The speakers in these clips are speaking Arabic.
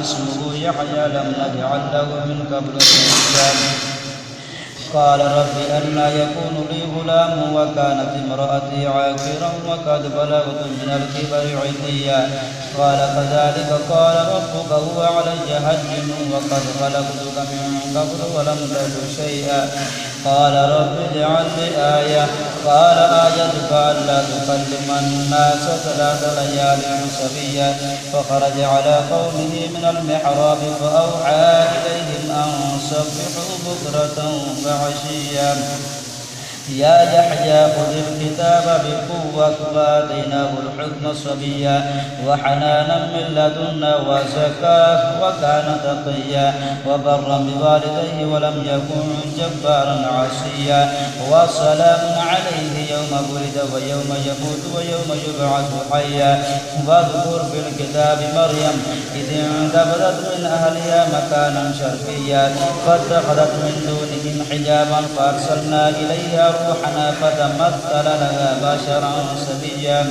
اسمه يحيى لم نجعل له من قبل سميا قال رب أنى يكون لي غلام وكانت امرأتي عاقرا وقد بلغت من الكبر عتيا قال كذلك قال ربك هو علي هين وقد خلقتك من قبل ولم تك شيئا قال رب اجعل لي آية قال آيتك ألا تكلم الناس 3 ليال سويا فخرج على قومه من المحراب فأوحى إليهم أن سبحوا بكرة وعشيا يا يحيى خذ الكتاب بقوة وآتيناه الحكم صبيا وحنانا من لدنا وزكاة وكان تقيا وبرا بوالديه ولم يكن جبارا عصيا وسلام عليه يوم ولد ويوم يموت ويوم يبعث حيا واذكر في الكتاب مريم إذ انتبذت من أهلها مكانا شرقيا فاتخذت من دونهم حجابا فأرسلنا إليها روحنا فتمثل لها بشرا سويا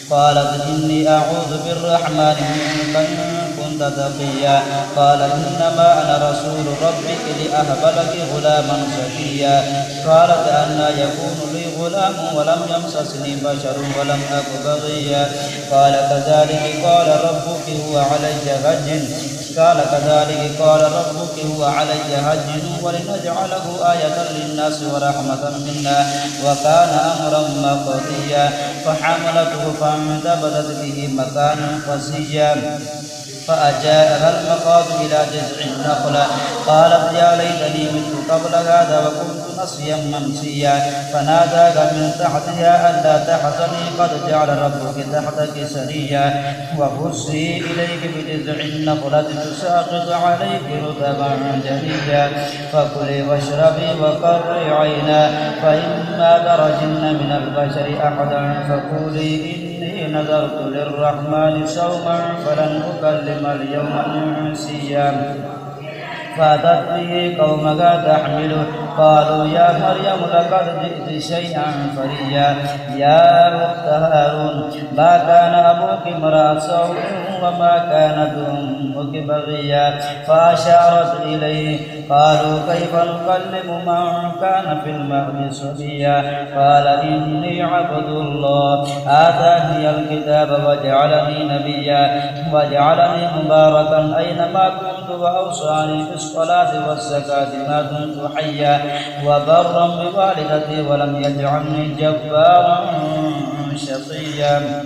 قالت إني أعوذ بالرحمن منك إن كنت تقيا قال إنما أنا رسول ربك لأهب لك غلاما زكيا قالت أنى يكون لي غلام ولم يمسسني بشر ولم أك بغيا قال كذلك قال ربك هو علي هجن ولنجعله آية للناس ورحمة منا وكان أمرا مقضيا فحملته فانتبذت به مكانا قصيا فأجاءها المخاض إلى جذع النخلة قالت يا ليتني مت قبل هذا وكنت نسيا منسيا فناداها من تحتها ألا تحزني قد جعل ربك تحتك سريا وهزي إليك بجذع النخلة تساقط عليك رطبا جنيا فكلي واشربي وقري عينا فإما ترجن من البشر أحدا فقولي إني نذرت للرحمن صوما فلن أكلم اليوم إنسيا فأتت به قومها تحمله قالوا يا مريم لقد جئت شيئا فريا يا أخت هارون ما كان أبوك امرأ سوء وما كانت أمك بغيا فأشارت إليه قالوا كيف نكلم من كان في المهد صبيا قال إني عبد الله آتاني الكتاب وجعلني نبيا وجعلني مباركا أينما كنت وأوصاني بالصلاة والزكاة ما دمت حيا وبرا بوالدتي ولم يجعلني جبارا شقيا